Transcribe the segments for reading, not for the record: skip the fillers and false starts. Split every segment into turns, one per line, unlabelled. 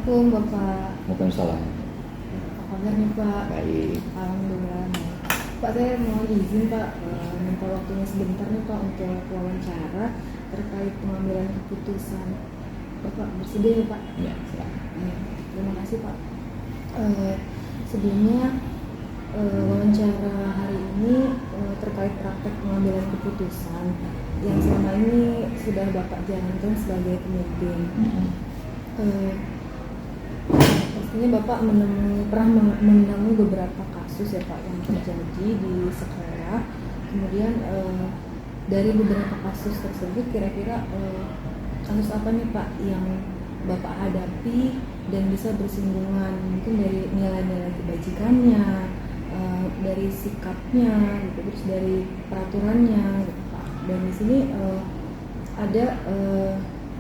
Assalamualaikum Bapak.
Waalaikumsalam.
Apa kabar nih Pak?
Baik.
Alhamdulillah. Pak, saya mau izin Pak, minta waktunya sebentar nih Pak untuk wawancara terkait pengambilan keputusan. Bapak bersedia ya Pak?
Ya, silakan.
Terima kasih Pak. Sebelumnya wawancara hari ini terkait praktek pengambilan keputusan yang selama ini sudah Bapak jalankan sebagai pemimpin. Pastinya Bapak pernah menemui beberapa kasus ya Pak yang terjadi di sekolah. Kemudian dari beberapa kasus tersebut kira-kira kasus apa nih Pak yang Bapak hadapi dan bisa bersinggungan mungkin dari nilai-nilai kebajikannya, dari sikapnya, gitu, terus dari peraturannya, gitu Pak. Dan di sini ada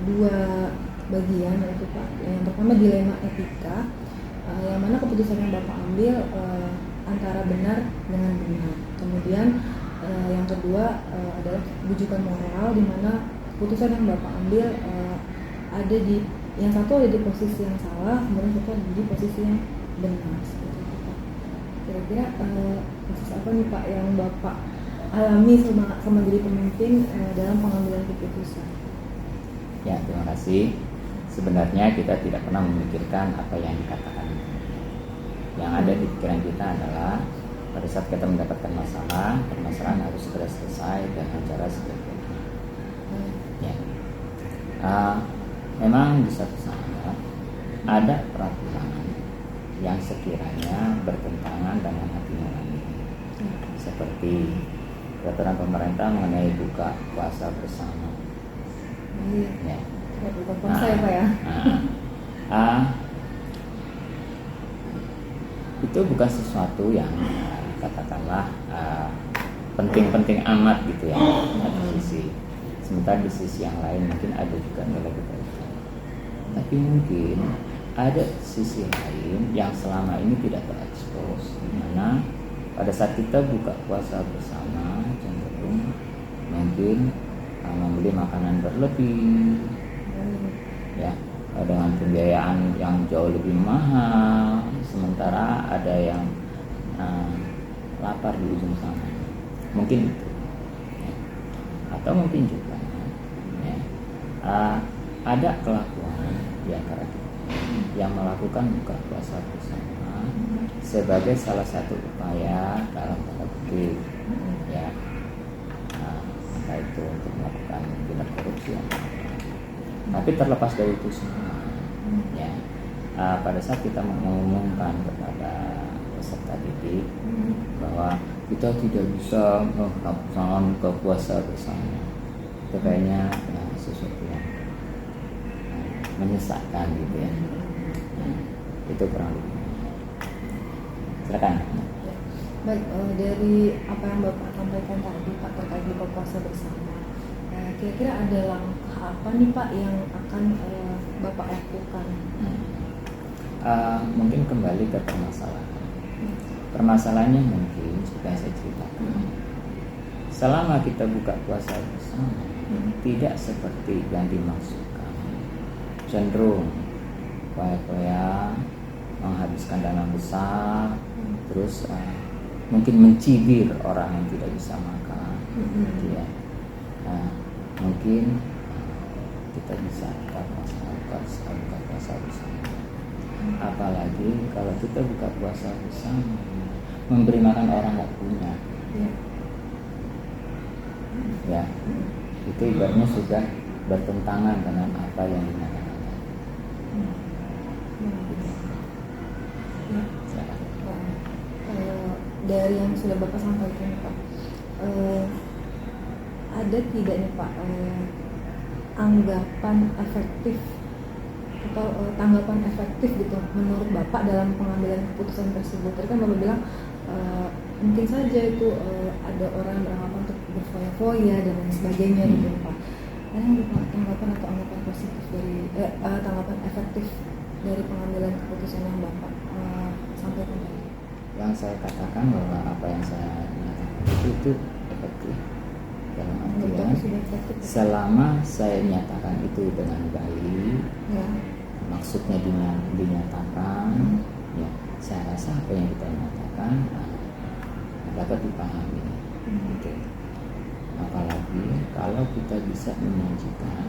dua bagian yaitu Pak. Yang pertama dilema etika, yang mana keputusan yang Bapak ambil antara benar dengan benar. Kemudian yang kedua adalah bujukan moral, di mana keputusan yang Bapak ambil ada di yang satu ada di posisi yang salah, kemudian satu ada di posisi yang benar. Seperti itu Pak. Kira-kira kasus apa nih Pak yang Bapak alami sama jadi pemimpin dalam pengambilan keputusan?
Ya, terima kasih. Sebenarnya kita tidak pernah memikirkan apa yang dikatakan. Yang ada di pikiran kita adalah pada saat kita mendapatkan masalah, permasalahan harus segera selesai dengan cara sebaik-baiknya. Ya. Memang di satu saat ada peraturan yang sekiranya bertentangan dengan hati nurani. Seperti peraturan pemerintah mengenai buka puasa bersama. Ya.
Bukan puasa ya Pak ya?
Itu bukan sesuatu yang katakanlah penting-penting amat gitu ya, satu sisi. Sementara di sisi yang lain mungkin ada juga nilai kebaikan. Tapi mungkin ada sisi lain yang selama ini tidak terekspos, di mana pada saat kita buka puasa bersama cenderung mungkin membeli makanan berlebih, ya, dengan pembiayaan yang jauh lebih mahal, sementara ada yang lapar di ujung sana, mungkin itu, ya. Atau mungkin juga ya, ada kelakuan di antara kita yang melakukan buka puasa bersama sebagai salah satu upaya dalam tanda kutip, ya, entah itu untuk melakukan tindak korupsi. Tapi terlepas dari itu semua, ya, pada saat kita mengumumkan kepada peserta didik bahwa kita tidak bisa melaksanakan buka puasa bersama, itu kayaknya sesuatu yang menyesatkan gitu ya. Itu kurang lebih. Silakan.
Baik, dari apa yang Bapak sampaikan tadi Pak terkait buka puasa bersama, kira-kira ada langkah apa nih Pak yang akan Bapak lakukan?
Mungkin kembali ke permasalahan. Permasalahannya mungkin sudah saya ceritakan. Selama kita buka puasa bersama, tidak seperti yang dimaksudkan. Cenderung poya-poya, menghabiskan dana besar, terus mungkin mencibir orang yang tidak bisa makan, gitu ya. Mungkin kita bisa buka puasa bersama. Apalagi kalau kita buka puasa bersama, memberi makan orang nggak punya, ya, itu ibaratnya sudah bertentangan dengan apa yang dinyatakan.
Dari yang sudah Bapak sampaikan Pak, ada tidak nih Pak anggapan efektif atau tanggapan efektif gitu menurut Bapak dalam pengambilan keputusan tersebut? Tadi kan Bapak bilang mungkin saja itu ada orang yang beranggapan untuk berfoya-foya dan lain sebagainya gitu Pak. Ada Bapak tanggapan atau anggapan positif dari tanggapan efektif dari pengambilan keputusan yang Bapak sampaikan tadi?
Yang saya katakan bahwa apa yang saya nyatakan itu efektif dalam artian selama saya nyatakan itu dengan baik, maksudnya dinyatakan, ya saya rasa apa yang kita nyatakan dapat dipahami, gitu. Apalagi kalau kita bisa menyajikan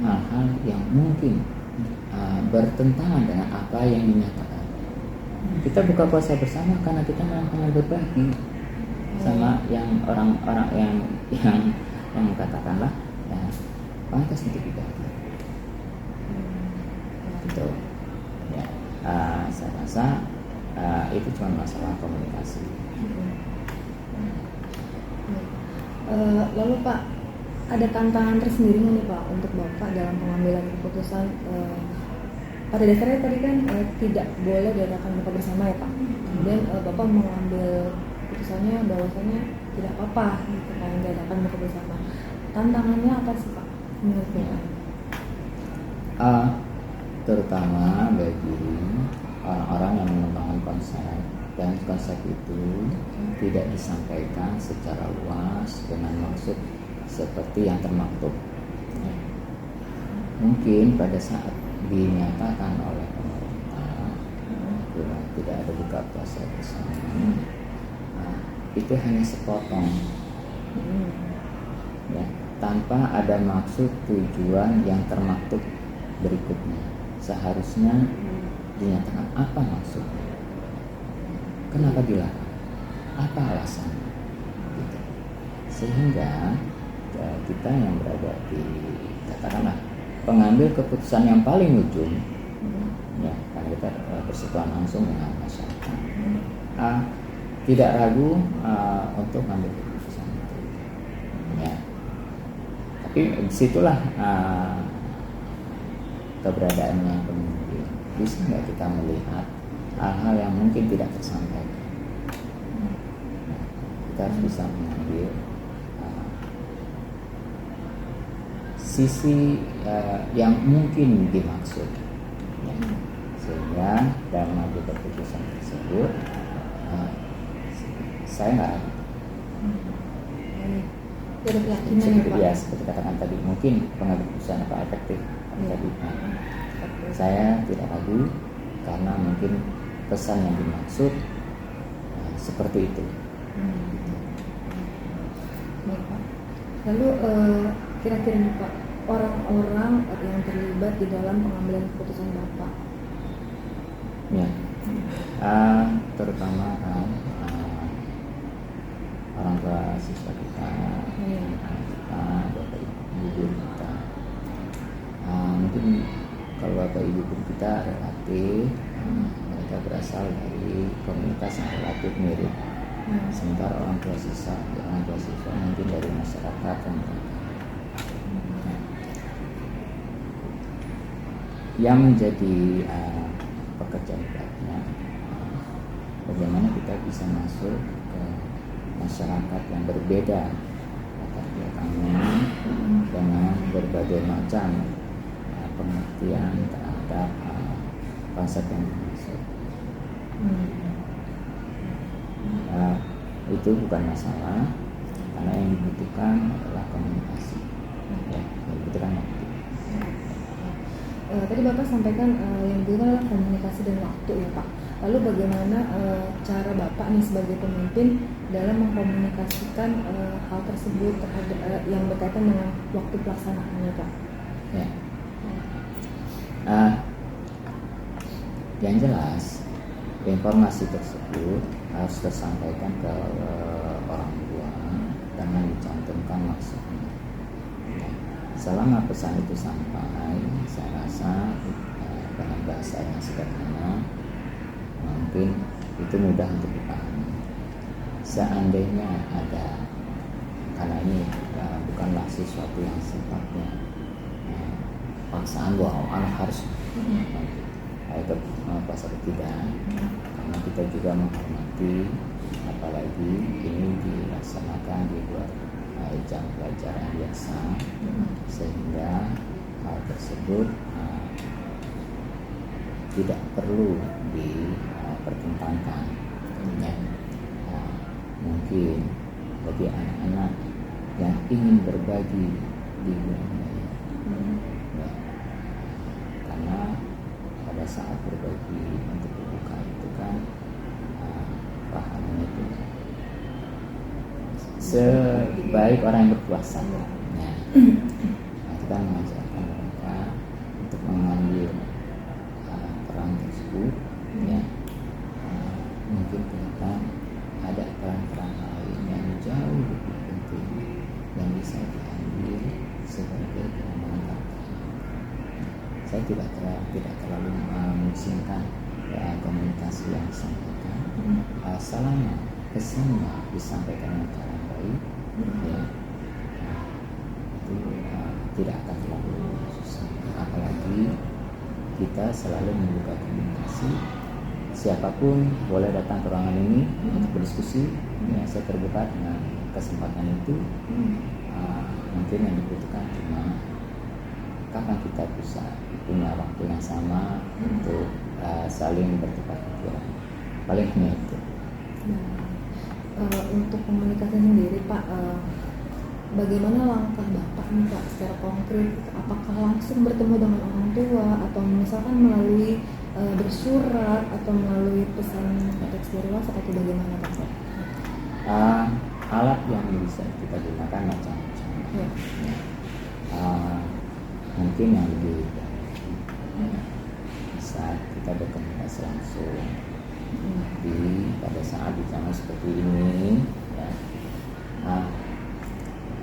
hal-hal yang mungkin bertentangan dengan apa yang dinyatakan. Kita buka puasa bersama karena kita memang berbagi sama yang orang-orang yang katakanlah ya, pantas untuk dibagi. Gitu. Ya, saya rasa itu cuma masalah komunikasi.
Lalu Pak, ada tantangan tersendiri nih Pak untuk Bapak dalam pengambilan keputusan? Pada dasarnya tadi kan tidak boleh diadakan buka bersama ya Pak. Kemudian Bapak mengambil keputusannya bahwasanya tidak apa-apa gitu kan diadakan buka bersama. Tantangannya apa sih Pak menurut Bapak?
Terutama bagi orang-orang yang mengembangkan konsep, dan konsep itu tidak disampaikan secara luas dengan maksud seperti yang termaktub. Mungkin pada saat dinyatakan oleh pemerintah tidak ada buka puasa bersama, itu hanya sepotong, ya, tanpa ada maksud tujuan yang termaktub berikutnya. Seharusnya dinyatakan apa maksudnya, kenapa dilarang, apa alasannya, gitu. Sehingga kita yang berada di katakanlah pengambil keputusan yang paling ujung, ya, karena kita bersentuhan langsung dengan masyarakat, tidak ragu untuk mengambil keputusan itu, ya. Tapi disitulah keberadaannya pemimpin. Bisa nggak kita melihat hal-hal yang mungkin tidak tersampaikan? Nah, kita harus bisa mengambil sisi yang mungkin dimaksud, ya. Sehingga dalam mengambil keputusan tersebut saya nggak ragu. Ya, seperti katakan tadi, mungkin pengambil keputusan apa efektif tadi. Saya tidak ragu karena mungkin pesan yang dimaksud seperti itu.
Baik Pak. Lalu kira-kira nih Pak, orang-orang yang terlibat di dalam pengambilan keputusan Bapak,
ya, terutama orang tua siswa kita, kita, bapak ibu guru kita. Mungkin kalau bapak ibu guru kita relatif mereka berasal dari komunitas yang relatif mirip. Sementara orang tua siswa mungkin dari masyarakat dan yang menjadi pekerjaan beratnya bagaimana kita bisa masuk ke masyarakat yang berbeda latar belakangnya dengan berbagai macam pengertian terhadap konsep yang dimaksud. Itu bukan masalah karena yang dibutuhkan adalah komunikasi, ya, yang dibutuhkan waktu.
Tadi Bapak sampaikan yang dibutuhkan adalah komunikasi dan waktu ya Pak. Lalu bagaimana cara Bapak nih sebagai pemimpin dalam mengkomunikasikan hal tersebut terhadap yang berkaitan dengan waktu pelaksanaannya Pak?
Ya. Yang jelas informasi tersebut harus tersampaikan ke orang tua dengan dicantumkan maksudnya. Ya. Selama pesan itu sampai, saya rasa dengan bahasa yang sederhana mungkin itu mudah untuk dipahami. Seandainya ada, karena ini bukanlah sesuatu yang sifatnya paksaan bahwa anak harus itu puasa tidak, karena kita juga menghormati, apalagi ini dilaksanakan di luar jam pelajaran biasa, sehingga hal tersebut tidak perlu dipertentangkan. Mungkin bagi anak-anak yang ingin berbagi di bulan Mei, ya, karena saat berbagi untuk berbuka itu kan pahalanya itu sebaik orang yang berpuasa. Ya. Nah, kita mengajarkan mereka untuk mengambil peran tersebut. Ya. Mungkin ternyata ada peran-peran lain yang jauh lebih penting yang bisa diambil sebagai pengembangan. Saya tidak terlalu memusingkan komunikasi yang disampaikan, selama pesannya disampaikan dengan cara baik, ya, itu tidak akan terlalu susah. Apalagi kita selalu membuka komunikasi, siapapun boleh datang ke ruangan ini untuk berdiskusi. Ya, saya terbuka dengan kesempatan itu. Mungkin yang dibutuhkan cuma kapan kita bisa punya waktu yang sama untuk saling bertukar pikiran. Paling hanya itu.
Untuk komunikasi sendiri Pak, bagaimana langkah Bapak nih Pak secara konkret? Apakah langsung bertemu dengan orang tua atau misalkan melalui bersurat atau melalui pesan teks dari WhatsApp atau bagaimana Pak?
Alat yang bisa kita gunakan macam-macam. Ya. Mungkin yang lebih saat kita berkomunikasi langsung pada saat di zaman seperti ini, ya,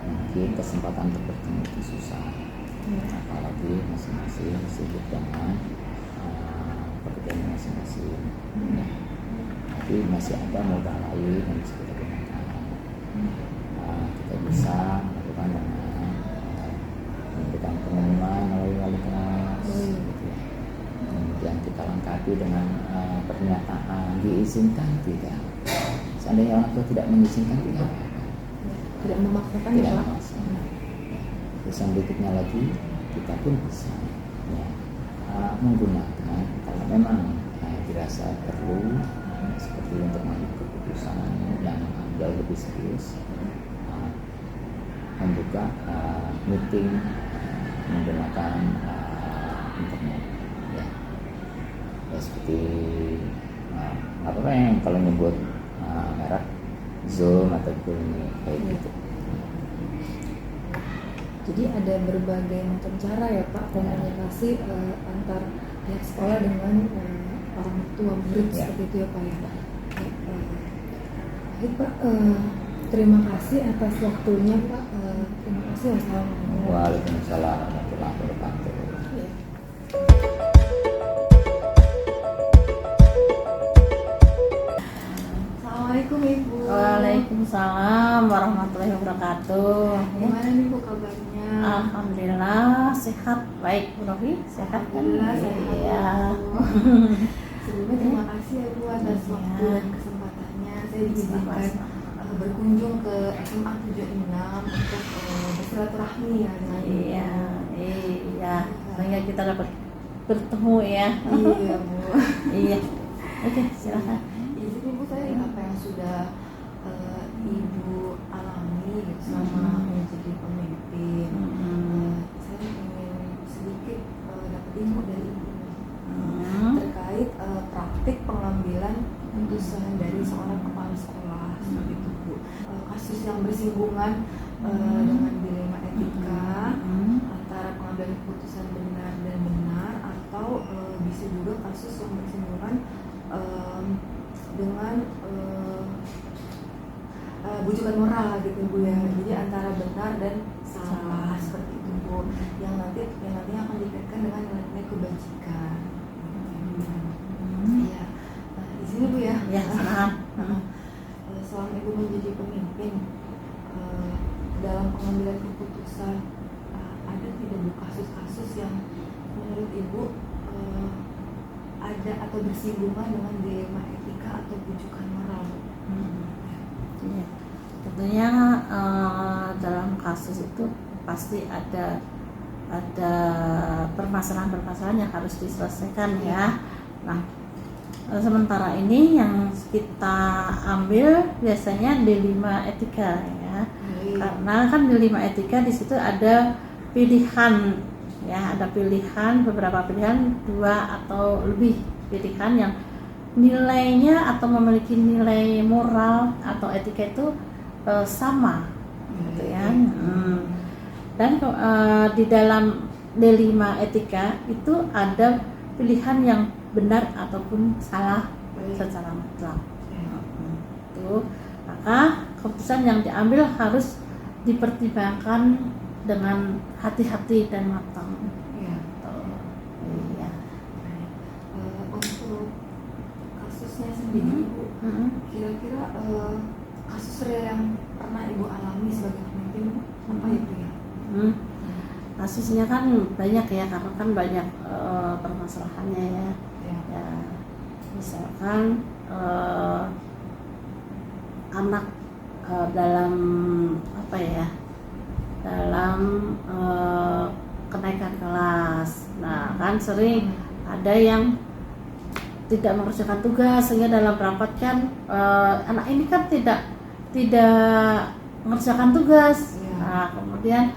mungkin kesempatan untuk bertemu itu susah, apalagi masing-masing sibuk dengan pekerjaan masing-masing. Ya. Tapi masih ada modal lain yang bisa kita gunakan. Kita bisa melakukan dengan memberikan pengumuman melalui kelas, gitu ya. Kemudian kita lengkapi dengan pernyataan diizinkan tidak. Seandainya orang tua tidak mengizinkan tidak apa-apa.
Tidak memaksakan
tidak
ya Pak?
memaksakan. Terus yang berikutnya lagi kita pun bisa menggunakan kalau memang dirasa perlu seperti untuk mengambil keputusan yang jauh lebih serius, membuka meeting menggunakan internet, ya seperti apa yang kalau nyebut merek Zoom atau Google kayak gitu.
Jadi ada berbagai macam cara ya Pak komunikasi antar pihak sekolah dengan orang tua murid seperti itu ya Pak ya. Baik Pak, terima kasih atas waktunya Pak. Terima kasih. Wassalamualaikum.
Waalaikumsalam warahmatullahi wabarakatuh.
Assalamualaikum Ibu.
Waalaikumsalam warahmatullahi wabarakatuh.
Gimana nih Bu kabarnya?
Alhamdulillah sehat, baik Bu Novi, sehat kan?
Alhamdulillah sehat.
Iya.
Sebelumnya terima kasih ya Bu atas waktu dan kesempatannya. Saya diizinkan berkunjung ke SMA 76 untuk bersilaturahmi ya dengan
Iya. Sehingga kita dapat bertemu ya.
Iya Bu.
Iya. Oke, silakan.
Izin Ibu, saya apa yang sudah Ibu alami selama menjadi pemimpin, saya ingin sedikit dapat ilmu dari Ibu terkait praktik pengambilan keputusan dari seorang kepala sekolah seperti itu Bu. Kasus yang bersinggungan dengan dilema etika antara pengambilan keputusan benar dan benar, atau bisa juga kasus yang bersinggungan dengan bujukan moral gitu Bu ya. Jadi antara benar dan salah seperti itu Bu, yang nantinya akan dikaitkan dengan nilai kebajikan. Iya. Izin Bu ya.
Ya, salam.
Selama Ibu menjadi pemimpin dalam pengambilan keputusan, ada tidak Bu kasus-kasus yang menurut Ibu ada atau bersinggungan dengan dilema etika atau bujukan moral?
Ya. Tentunya dalam kasus itu pasti ada permasalahan-permasalahan yang harus diselesaikan ya. Nah, sementara ini yang kita ambil biasanya dilema etika ya. Karena kan dilema etika di situ ada pilihan ya, ada beberapa pilihan, 2 atau lebih pilihan yang nilainya atau memiliki nilai moral atau etika itu sama gitu ya. Dan di dalam D5 etika itu ada pilihan yang benar ataupun salah secara mutlak. Itu maka keputusan yang diambil harus dipertimbangkan dengan hati-hati dan matang. Iya.
Untuk kasusnya sendiri, Bu, kira-kira kasus real yang pernah Ibu alami sebagai pemimpin apa itu ya?
Kasusnya kan banyak ya, karena kan banyak permasalahannya ya. Ya, misalkan anak dalam apa ya, dalam kenaikan kelas. Nah kan sering ada yang tidak mengerjakan tugas, sehingga dalam rapat kan anak ini kan tidak mengerjakan tugas. Nah kemudian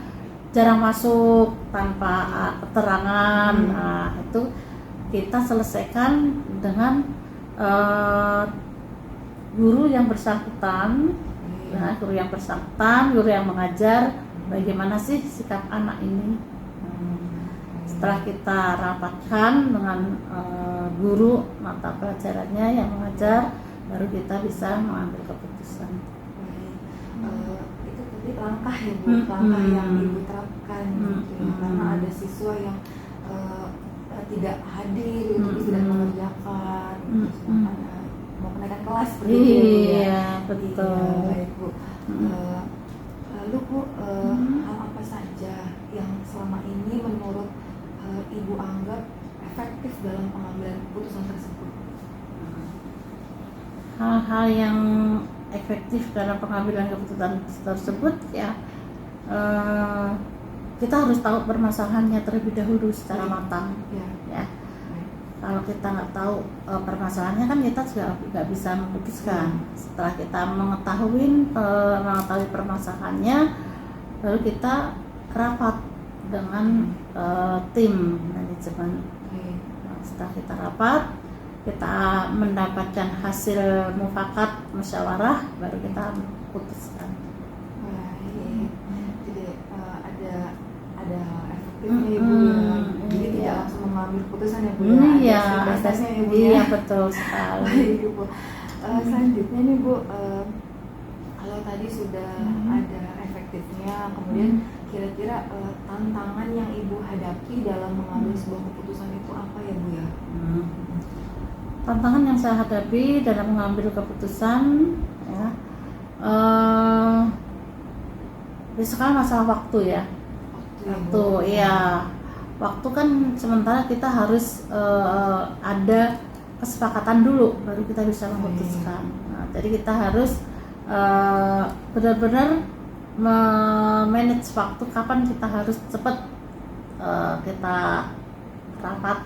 jarang masuk tanpa keterangan. Nah itu kita selesaikan dengan guru yang bersangkutan. Nah, guru yang bersangkutan, guru yang mengajar, bagaimana sih sikap anak ini. Setelah kita rapatkan dengan guru mata pelajarannya yang mengajar, baru kita bisa mengambil keputusan.
Itu tadi langkah ya Bu, langkah yang Ibu terapkan gitu ya. Karena ada siswa yang tidak hadir, tidak mengerjakan, mau kenaikan kelas seperti itu ya Bu ya.
Iya, betul.
Iya, baik Bu. Lalu Bu, hal apa saja yang selama ini menurut Ibu anggap efektif dalam pengambilan keputusan tersebut?
Hal-hal yang efektif dalam pengambilan keputusan tersebut ya, kita harus tahu permasalahannya terlebih dahulu secara matang. Ya. Kalau kita nggak tahu permasalahannya kan kita juga nggak bisa memutuskan. Setelah kita mengetahui permasalahannya, baru kita rapat dengan tim manajemen. Setelah kita rapat, kita mendapatkan hasil mufakat musyawarah, baru kita putuskan.
Baik. Jadi ada efektifnya Ibu ya. Jadi tidak langsung mengambil keputusan ya Bu ya.
Iya,
prosesnya ya Bu ya.
Iya, betul sekali.
Baik Bu. Selanjutnya nih Bu, kalau tadi sudah ada efektifnya, kemudian kira-kira tantangan yang Ibu hadapi dalam mengambil sebuah keputusan itu apa ya Bu ya?
Tantangan yang saya hadapi dalam mengambil keputusan ya, misalkan masalah waktu ya. Waktu kan sementara kita harus ada kesepakatan dulu baru kita bisa memutuskan. Nah, jadi kita harus benar-benar manage waktu, kapan kita harus cepat kita rapat.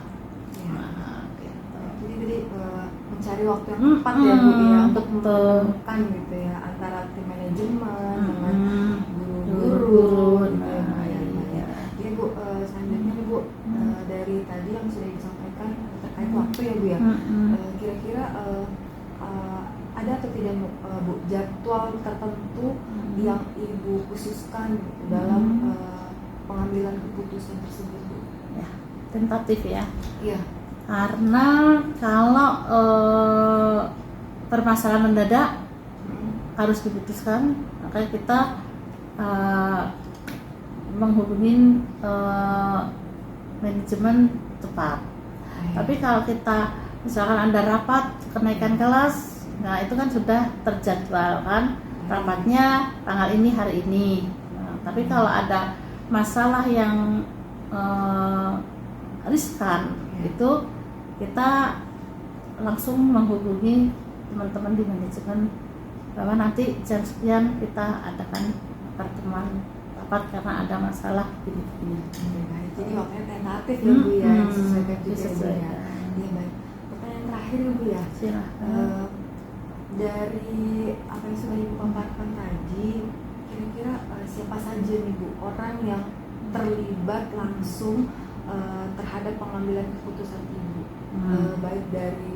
Nah, gitu.
Jadi mencari waktu yang tepat ya Bu ya, untuk menemukan gitu ya antara tim manajemen dengan guru-guru. Jadi Bu, selanjutnya nih Bu, dari tadi yang sudah disampaikan terkait waktu ya Bu ya, kira-kira ada atau tidak Bu jadwal tertentu yang Ibu khususkan dalam pengambilan keputusan tersebut Bu?
Ya, tentatif ya.
Iya.
Karena kalau permasalahan mendadak harus diputuskan, maka kita menghubungi manajemen tepat. Tapi kalau kita misalkan ada rapat kenaikan kelas, nah itu kan sudah terjadwal kan rapatnya tanggal ini hari ini. Nah, tapi kalau ada masalah yang riskan, itu kita langsung menghubungi teman-teman di manajemen bahwa nanti jam sekian kita adakan pertemuan rapat karena ada masalah begini.
Jadi waktunya tentatif ya Bu ya, disesuaikan juga ya. Iya baik. Pertanyaan terakhir ya Bu ya.
Silahkan.
Dari apa yang sudah Ibu paparkan tadi, kira-kira siapa saja nih Bu orang yang terlibat langsung terhadap pengambilan keputusan ibu, baik dari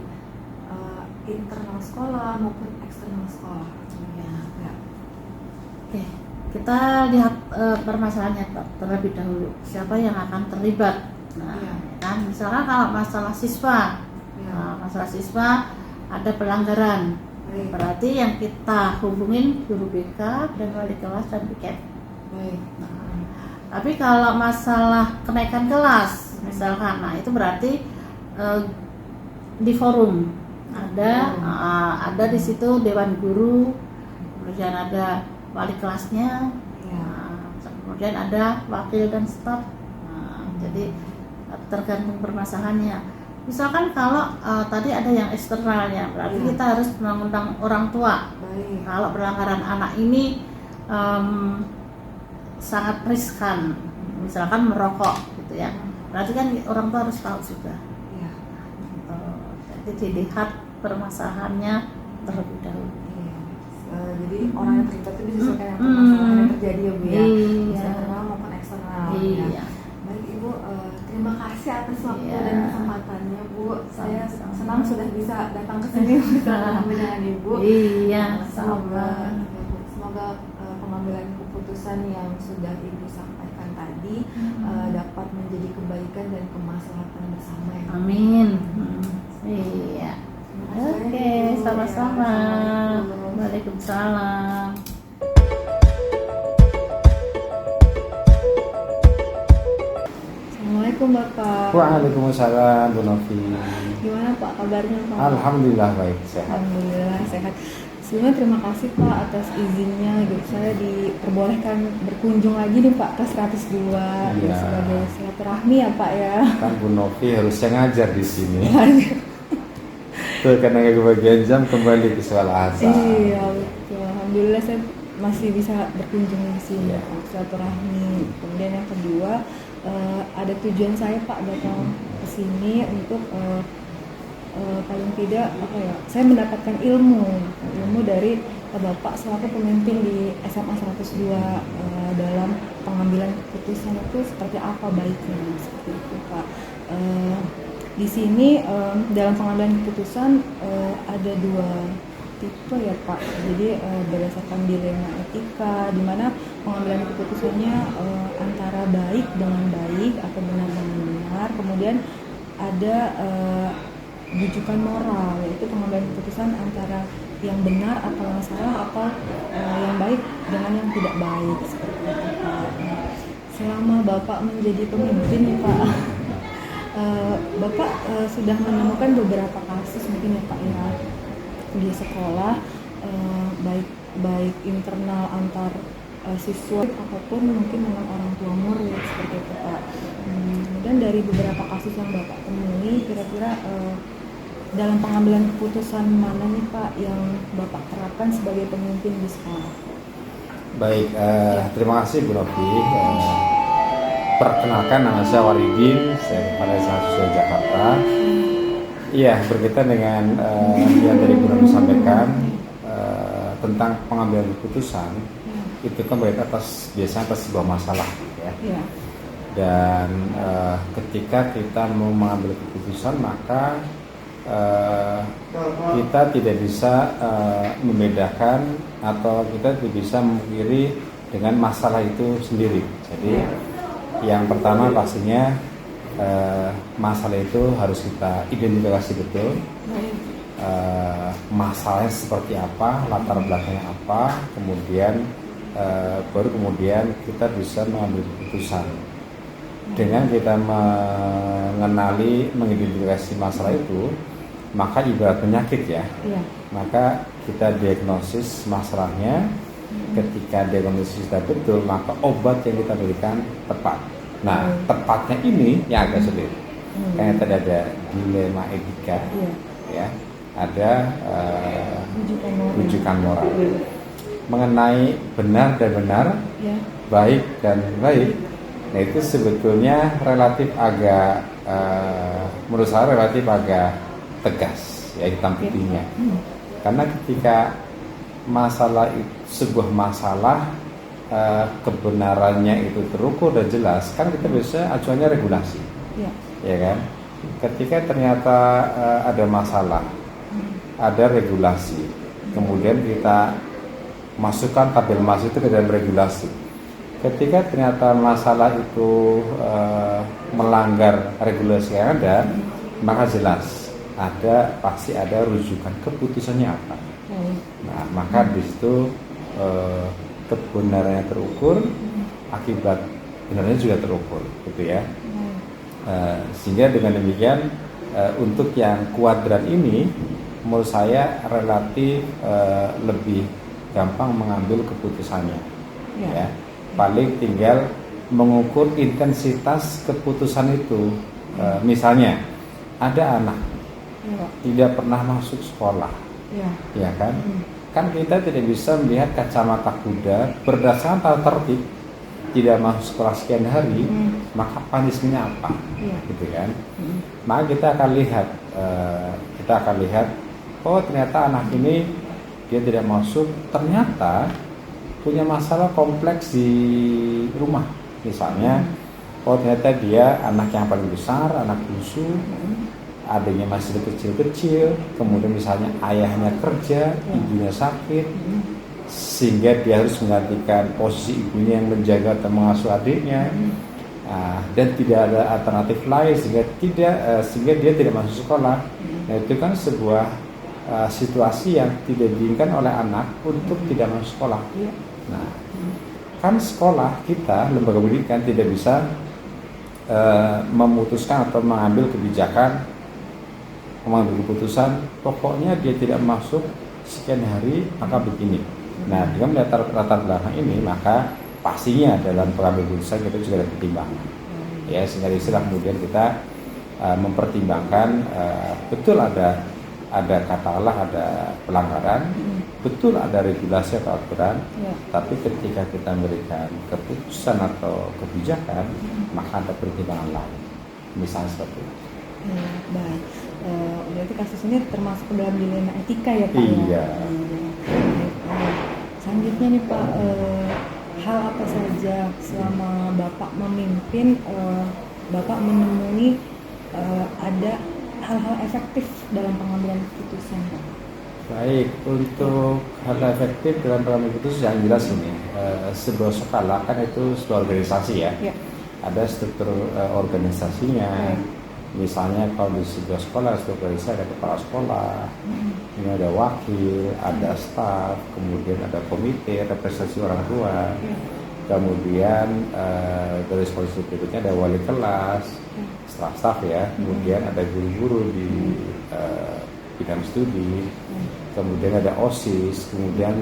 internal sekolah maupun eksternal sekolah.
Ya.
Ya.
Oke, kita lihat permasalahannya terlebih dahulu. Siapa yang akan terlibat? Nah,
Iya.
kan misalkan kalau masalah siswa,
Ya.
masalah siswa ada pelanggaran.
Baik.
Berarti yang kita hubungin guru BK dan wali kelas dan piket.
Baik.
Nah, tapi kalau masalah kenaikan kelas, misalkan, nah itu berarti di forum ada di situ dewan guru, kemudian ada wali kelasnya,
Ya.
kemudian ada wakil dan staf. Nah, jadi tergantung permasalahannya. Misalkan kalau tadi ada yang eksternalnya, berarti
Ya.
kita harus mengundang orang tua.
Baik.
Kalau pelanggaran anak ini sangat riskan, misalkan merokok gitu ya, berarti kan orang tua harus tahu juga.
Ya.
Jadi dilihat permasalahannya terlebih dahulu.
Iya. Jadi orang yang terlibat itu disesuaikan dengan permasalahan yang terjadi ya Bu ya,
Iya.
bisa internal maupun eksternal.
Iya.
Ya. Baik Ibu, terima kasih atas waktu
Iya.
dan kesempatannya Bu. Saya
Sama-sama.
senang sudah bisa datang ke sini untuk bertemu dengan Ibu.
Iya,
Semoga
sama.
semoga pengambilan keputusan yang sudah Ibu sampaikan tadi dapat menjadi kebaikan dan kemaslahatan bersama ya.
Amin. Iya.
Terima kasih
Oke,
banyak, Ibu.
sama-sama.
Ya, Assalamualaikum.
Waalaikumsalam.
Assalamualaikum Bapak.
Waalaikumsalam Bu Novi.
Gimana Pak kabarnya Pak?
Alhamdulillah baik, sehat.
Alhamdulillah sehat. Sebelumnya terima kasih Pak atas izinnya gitu saya diperbolehkan berkunjung lagi nih Pak ke 102 gitu,
Iya.
sebagai silaturahmi ya Pak ya.
Kan Bu Novi harusnya ngajar di sini. Tuh karena kebagian jam kembali ke sekolah asal.
Iya betul. Alhamdulillah saya masih bisa berkunjung di sini
Iya.
Pak, silaturahmi. Kemudian yang kedua ada tujuan saya Pak datang ke sini untuk paling tidak apa ya, saya mendapatkan ilmu dari Bapak selaku pemimpin di SMA 102 dalam pengambilan keputusan itu seperti apa baiknya seperti itu Pak. Di sini dalam pengambilan keputusan ada dua tipe ya Pak. Jadi berdasarkan dilema etika, di mana pengambilan keputusannya antara baik dengan baik atau benar dengan benar. Kemudian ada rujukan moral, yaitu pengambilan keputusan antara yang benar atau yang salah atau yang baik dengan yang tidak baik seperti itu Pak. Nah, selama Bapak menjadi pemimpin nih Pak, Bapak sudah menemukan beberapa kasus mungkin ya Pak ya di sekolah, baik internal antar siswa ataupun mungkin dengan orang tua murid seperti itu Pak. Kemudian dari beberapa kasus yang Bapak temui, kira-kira dalam pengambilan keputusan mana nih Pak yang Bapak terapkan sebagai pemimpin di sekolah?
Baik, terima kasih Bu Novi. Perkenalkan, nama saya Waridin, saya pada Mahasiswa Jakarta. Iya, berkaitan dengan yang dari Bu Novi sampaikan tentang pengambilan keputusan, itu kan biasanya atas sebuah masalah, ya.
Ya.
Dan ketika kita mau mengambil keputusan, maka kita tidak bisa membedakan atau kita tidak bisa memungkiri dengan masalah itu sendiri. Jadi yang pertama pastinya masalah itu harus kita identifikasi betul. Masalahnya seperti apa, latar belakangnya apa, kemudian baru kemudian kita bisa mengambil keputusan. Dengan kita mengenali, mengidentifikasi masalah itu, maka ibarat penyakit ya.
Iya.
Maka kita diagnosis masalahnya. Ketika diagnosis sudah betul, maka obat yang kita berikan tepat. Nah, tepatnya ini yang agak sulit. Karena tadi ada dilema etika,
Iya.
ya, ada rujukan moral.
Iya.
Mengenai benar dan benar,
Ya.
baik dan baik. Nah, itu sebetulnya relatif agak menurut saya relatif agak tegas ya hitam putihnya. Karena ketika masalah itu sebuah masalah kebenarannya itu terukur dan jelas, kan kita bisa acuannya regulasi,
Ya.
ya kan? Ketika ternyata ada masalah, ada regulasi, kemudian kita masukkan tabel masuk itu ke dalam regulasi. Ketika ternyata masalah itu melanggar regulasi yang ada, maka jelas pasti ada rujukan keputusannya apa. Nah, maka di situ kebenarannya terukur, akibat benarnya juga terukur, gitu ya. Sehingga dengan demikian untuk yang kuadran ini menurut saya relatif lebih gampang mengambil keputusannya, ya. Paling tinggal mengukur intensitas keputusan itu. Misalnya ada anak tidak pernah masuk sekolah, ya kan? Kan kita tidak bisa melihat kacamata kuda berdasarkan tata tertib tidak masuk sekolah sekian hari, maka punishment-nya apa, gitu kan? Maka kita akan lihat, oh ternyata anak ini dia tidak masuk, ternyata punya masalah kompleks di rumah, misalnya, oh ternyata dia anak yang paling besar, anak bungsu, adanya masih kecil-kecil, kemudian misalnya ayahnya kerja, ibunya sakit, sehingga dia harus menggantikan posisi ibunya yang menjaga atau mengasuh adiknya, dan tidak ada alternatif lain sehingga dia tidak masuk sekolah. Nah, itu kan sebuah situasi yang tidak diinginkan oleh anak untuk tidak masuk sekolah. Nah, kan sekolah kita, lembaga pendidikan tidak bisa memutuskan atau mengambil keputusan pokoknya dia tidak masuk sekian hari maka begini. Nah, dengan latar belakang ini maka pastinya dalam pengambil keputusan kita juga ada pertimbangan, ya, sehingga istilah kemudian kita mempertimbangkan betul ada katakanlah ada pelanggaran, betul ada regulasi atau aturan, tapi ketika kita memberikan keputusan atau kebijakan maka ada pertimbangan lain, misalnya seperti itu.
Baik, berarti kasus ini termasuk dalam dilema etika ya Pak?
Iya.
Selanjutnya nih Pak, hal apa saja selama Bapak memimpin Bapak menemui ada hal-hal efektif dalam pengambilan keputusan Pak?
Baik, untuk hal efektif dalam pengambilan keputusan yang jelas ini, sebuah sekolah kan itu sebuah organisasi ya. Ada struktur organisasinya. Misalnya kalau di sebuah sekolah, ada kepala sekolah, ini ada wakil, ada staf, kemudian ada komite, representasi orang tua, kemudian dari posisi berikutnya ada wali kelas, staf ya, kemudian ada guru-guru di bidang studi, kemudian ada OSIS, kemudian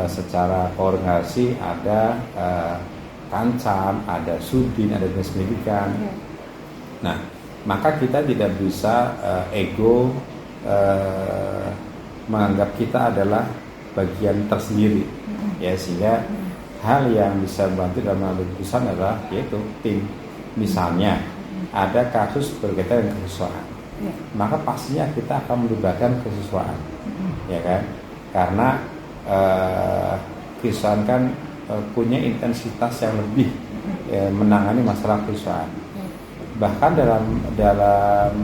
secara koordinasi ada kancam, ada sudin, ada dinas pendidikan. Nah, maka kita tidak bisa ego menganggap kita adalah bagian tersendiri, ya, sehingga hal yang bisa membantu dalam mengambil keputusan adalah yaitu tim. Misalnya ada kasus berkaitan dengan kesesuaian, maka pastinya kita akan melibatkan kesesuaian, ya kan? Karena kesesuaian kan punya intensitas yang lebih menangani masalah kesesuaian. Bahkan dalam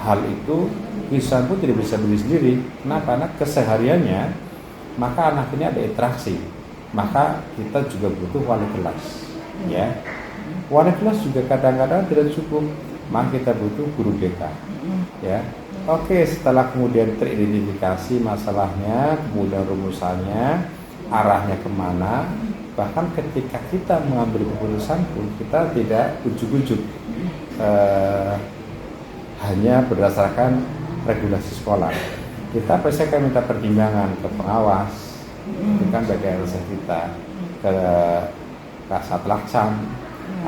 hal itu kesesuaian pun tidak bisa berdiri sendiri. Kenapa? Karena kesehariannya maka anak ini ada interaksi, maka kita juga butuh wali kelas, ya. Wali kelas juga kadang-kadang tidak cukup, maka kita butuh guru BK, ya. Oke, setelah kemudian teridentifikasi masalahnya, kemudian rumusannya, arahnya kemana, bahkan ketika kita mengambil keputusan pun kita tidak ujuk-ujuk hanya berdasarkan regulasi sekolah. Kita pasti akan minta pertimbangan ke pengawas, bukan bagian usaha kita, ke kasat laksam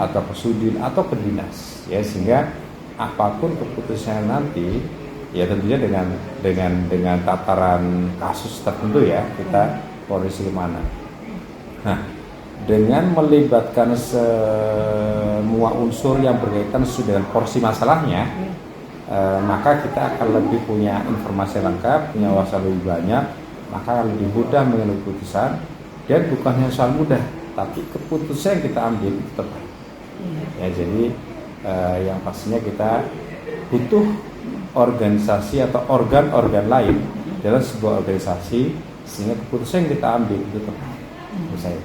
atau ke sudin atau ke dinas, ya, sehingga apapun keputusan nanti, ya tentunya dengan tataran kasus tertentu, ya, kita kondisi kemana. Nah, dengan melibatkan semua unsur yang berkaitan sesuai dengan porsi masalahnya, maka kita akan lebih punya informasi lengkap, punya wawasan lebih banyak, maka lebih mudah mengambil keputusan. Dan bukan hanya soal mudah, tapi keputusan yang kita ambil itu tepat.
Iya.
Ya, jadi yang pastinya kita butuh organisasi atau organ-organ lain dalam sebuah organisasi sehingga keputusan yang kita ambil itu tepat. Menurut saya.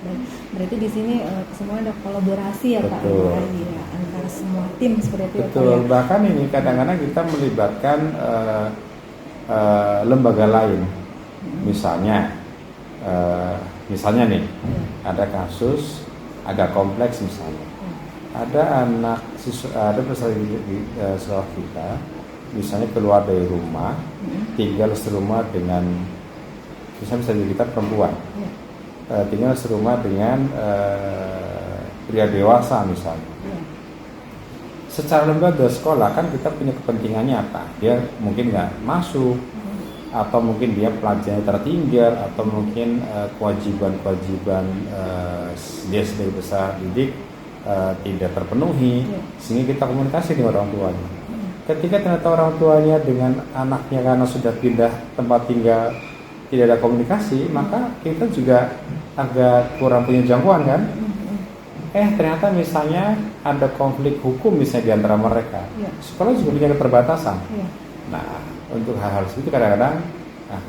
Baik. Berarti di sini semua ada kolaborasi ya Pak
Betul.
ya, antara semua tim seperti itu ya, Pak,
Betul.
ya.
Bahkan ini kadang-kadang kita melibatkan lembaga lain. Misalnya nih, ada kasus agak kompleks misalnya. Ada anak ada peserta sekolah kita, misalnya keluar dari rumah, tinggal serumah dengan, misalnya bisa jadi kita perempuan, tinggal serumah dengan pria dewasa misalnya. Secara lembaga sekolah kan kita punya kepentingannya apa? Dia mungkin nggak masuk, atau mungkin dia pelajarannya tertinggal, atau mungkin kewajiban-kewajiban dia sebagai peserta didik tidak terpenuhi, sehingga kita komunikasi dengan orang tuanya. Ketika ternyata orang tuanya dengan anaknya karena sudah pindah tempat tinggal tidak ada komunikasi, maka kita juga agak kurang punya jangkauan kan? Ternyata misalnya ada konflik hukum misalnya di antara mereka, sekolah juga punya keterbatasan. Nah, untuk hal-hal seperti itu kadang-kadang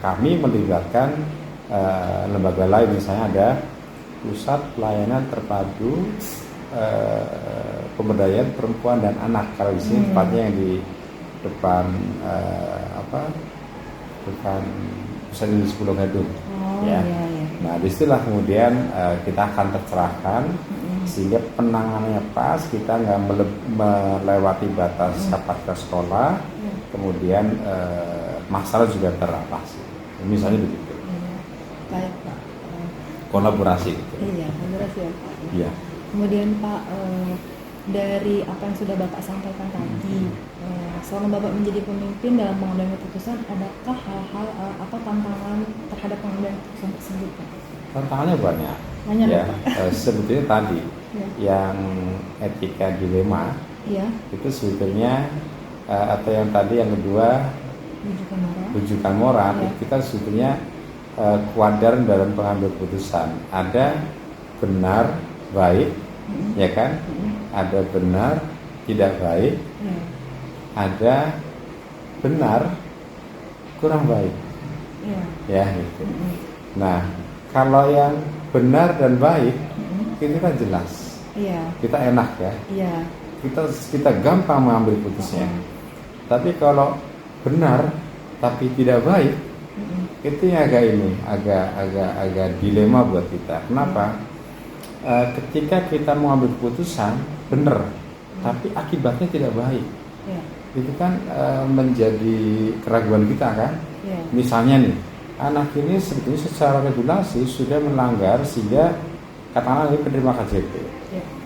kami melibatkan lembaga lain, misalnya ada pusat pelayanan terpadu pemberdayaan perempuan dan anak. Kalau di sini tempatnya yang di depan depan pusat di 10 Gedung. Ya. Nah, disitulah kemudian kita akan tercerahkan sehingga penanganannya pas, kita nggak melewati batas kapasitas sekolah, kemudian masalah juga teratasi. Misalnya begitu.
Baik Pak.
Kolaborasi gitu.
Iya, kolaborasi ya Pak.
Iya.
Kemudian Pak, dari apa yang sudah Bapak sampaikan tadi, selama Bapak menjadi pemimpin dalam pengambilan keputusan, adakah hal-hal atau tantangan terhadap pengambilan keputusan tersebut Pak?
Tantangannya banyak.
Banyak
Ya,
Pak.
sebetulnya tadi yang etika dilema itu sebetulnya atau yang tadi yang kedua rujukan moral itu kita sebetulnya kuadran dalam pengambil keputusan. Ada benar baik, ya kan? Ada benar tidak baik, ada benar kurang baik, ya gitu. Nah, kalau yang benar dan baik itu kan jelas, kita enak ya, kita gampang mengambil putusnya. Tapi kalau benar tapi tidak baik, itu yang agak dilema buat kita. Kenapa? Ketika kita mengambil keputusan benar, tapi akibatnya tidak baik, itu kan menjadi keraguan kita kan. Misalnya nih, anak ini sebetulnya secara regulasi sudah melanggar sehingga katakanlah ini penerima KJP,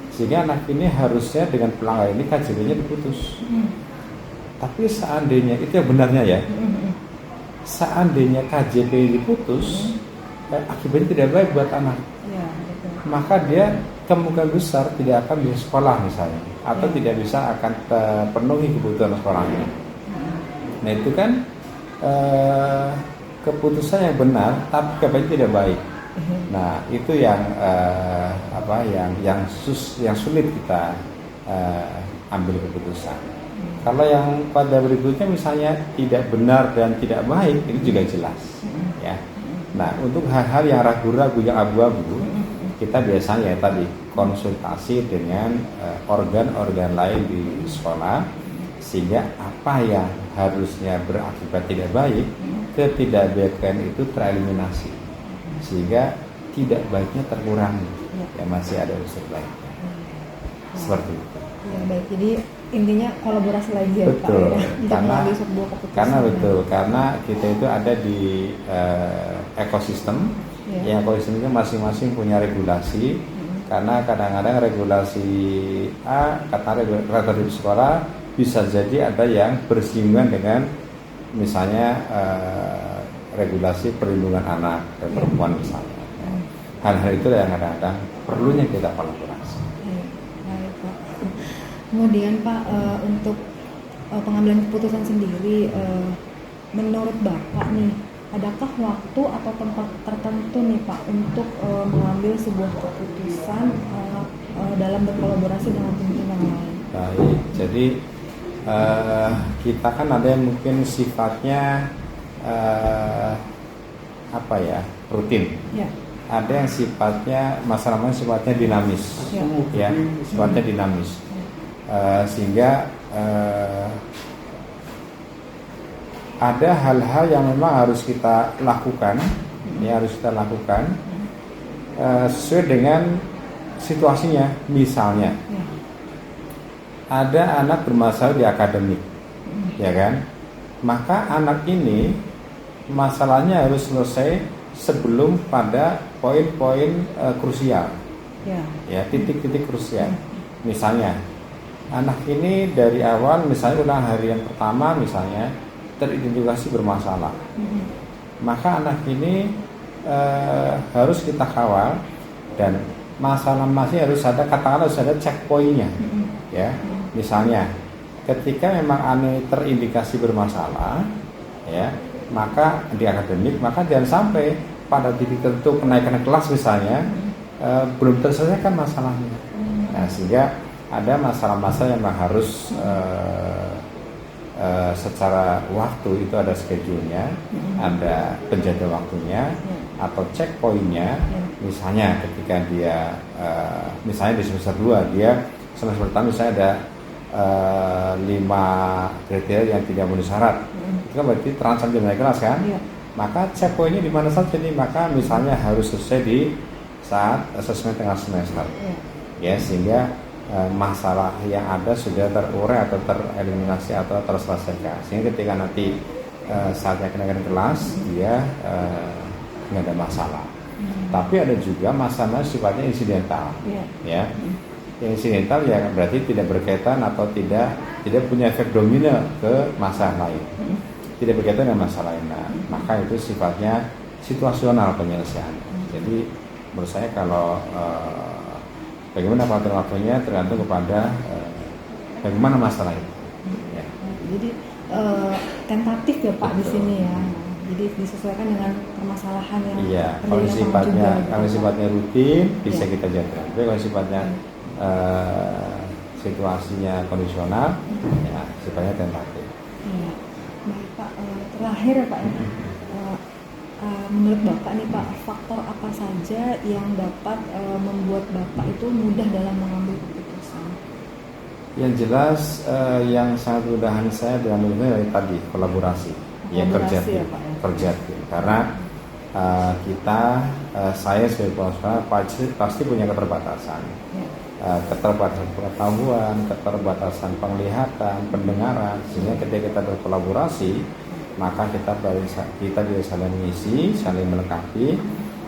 sehingga anak ini harusnya dengan pelanggaran ini KJP-nya diputus. Tapi seandainya itu yang benarnya ya, seandainya KJP diputus, akibatnya tidak baik buat anak, maka dia kemungkinan besar tidak akan bisa sekolah misalnya, atau tidak bisa akan terpenuhi kebutuhan sekolahnya. Nah itu kan keputusan yang benar tapi kebanyakan tidak baik. Nah itu yang yang sulit kita ambil keputusan. Kalau yang pada berikutnya misalnya tidak benar dan tidak baik, itu juga jelas ya. Nah untuk hal-hal yang ragu-ragu, yang abu-abu, kita biasanya tadi konsultasi dengan organ-organ lain di sekolah, sehingga apa yang harusnya berakibat tidak baik, ketidakbaikan itu tereliminasi, sehingga tidak baiknya terkurangi, ya masih ada unsur baiknya. Seperti itu.
Ya baik, jadi intinya kolaborasi lagi ya Pak ya, untuk mengambil sebuah keputusan.
Karena kita itu ada di ekosistem, yang ekosistem itu masing-masing punya regulasi. Karena kadang-kadang regulasi A, kata regulasi di sekolah bisa jadi ada yang bersinggungan dengan misalnya regulasi perlindungan anak dan perempuan misalnya. Hal-hal itu yang kadang-kadang perlunya kita kolaborasi.
Baik Pak. Kemudian Pak, untuk pengambilan keputusan sendiri, menurut Bapak nih, adakah waktu atau tempat tertentu nih Pak untuk mengambil sebuah keputusan dalam berkolaborasi dengan pimpinan lain?
Baik, jadi kita kan ada yang mungkin sifatnya apa ya, rutin.
Ya.
Ada yang sifatnya masalahnya sifatnya dinamis, ya, sifatnya dinamis, sehingga ada hal-hal yang memang harus kita lakukan, ya harus kita lakukan sesuai dengan situasinya. Misalnya, ada anak bermasalah di akademik, ya kan? Maka anak ini masalahnya harus selesai sebelum pada poin-poin krusial, ya titik-titik krusial. Misalnya anak ini dari awal, misalnya ulang hari yang pertama misalnya teridentifikasi bermasalah, maka anak ini harus kita kawal dan masalah-masalahnya harus ada, katakanlah harus ada checkpointnya, ya. Misalnya ketika memang anak terindikasi bermasalah, ya, maka di akademik, maka jangan sampai pada titik tertentu kenaikan kelas misalnya belum terselesaikan masalahnya. Nah, sehingga ada masalah-masalah yang harus secara waktu itu ada schedule-nya, ada penjadwal waktunya atau checkpoint-nya. Misalnya ketika dia misalnya di semester 2 dia semester pertama misalnya ada 5 kriteria yang tidak memenuhi syarat, itu kan berarti terancam naik kelas kan? Maka checkpointnya di mana saja nih? Maka misalnya harus selesai di saat asesmen tengah semester, ya, sehingga masalah yang ada sudah terurai atau tereliminasi atau terselesaikan, sehingga ketika nanti saatnya kenaikan kelas dia nggak ada masalah. Tapi ada juga masalah sifatnya insidental, ya. Yang insidental ya berarti tidak berkaitan atau tidak punya efek domino ke masalah lain, tidak berkaitan dengan masalah lain. Nah, maka itu sifatnya situasional penyelesaian. Jadi menurut saya kalau bagaimana pengatur waktunya tergantung kepada bagaimana masalah itu. Ya.
Jadi tentatif ya Pak di sini ya. Jadi disesuaikan dengan permasalahan yang
kalau sifatnya rutin bisa kita jadwal. Tapi kalau sifatnya situasinya kondisional, ya sifatnya tentatif.
Baik Pak, terakhir ya Pak ya. Menurut Bapak nih Pak, faktor apa saja yang dapat membuat Bapak itu mudah dalam mengambil keputusan?
Yang jelas yang sangat mudahan saya dalam ini dari tadi kolaborasi kerja tim. Karena saya sebagai pengusaha pasti punya keterbatasan, keterbatasan pengetahuan, keterbatasan penglihatan, pendengaran, sehingga ketika kita berkolaborasi maka kita bisa saling mengisi, saling melengkapi.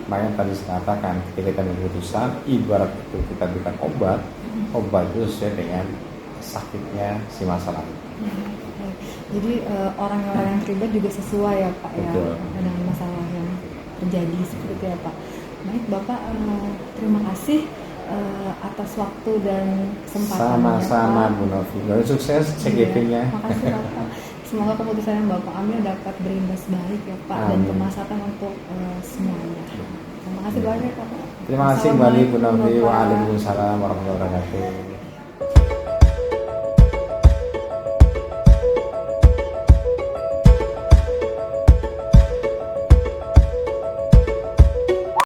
Makanya tadi saya katakan ketika kita berkeputusan ibarat itu kita berikan obat itu sesuai dengan sakitnya si masalah.
Jadi orang-orang yang terlibat juga sesuai ya Pak.
Betul.
Ya dengan masalah yang terjadi seperti itu ya Pak. Baik Bapak, terima kasih atas waktu dan kesempatannya.
Sama-sama Bu Novi. Sukses CGP-nya.
Terima kasih Bapak. Semoga keputusan yang Bapak ambil dapat berimbas baik ya Pak. Dan kemaslahatan untuk semuanya. Terima kasih banyak Pak.
Terima kasih kembali Bu Novi. Waalaikumsalam warahmatullahi wabarakatuh.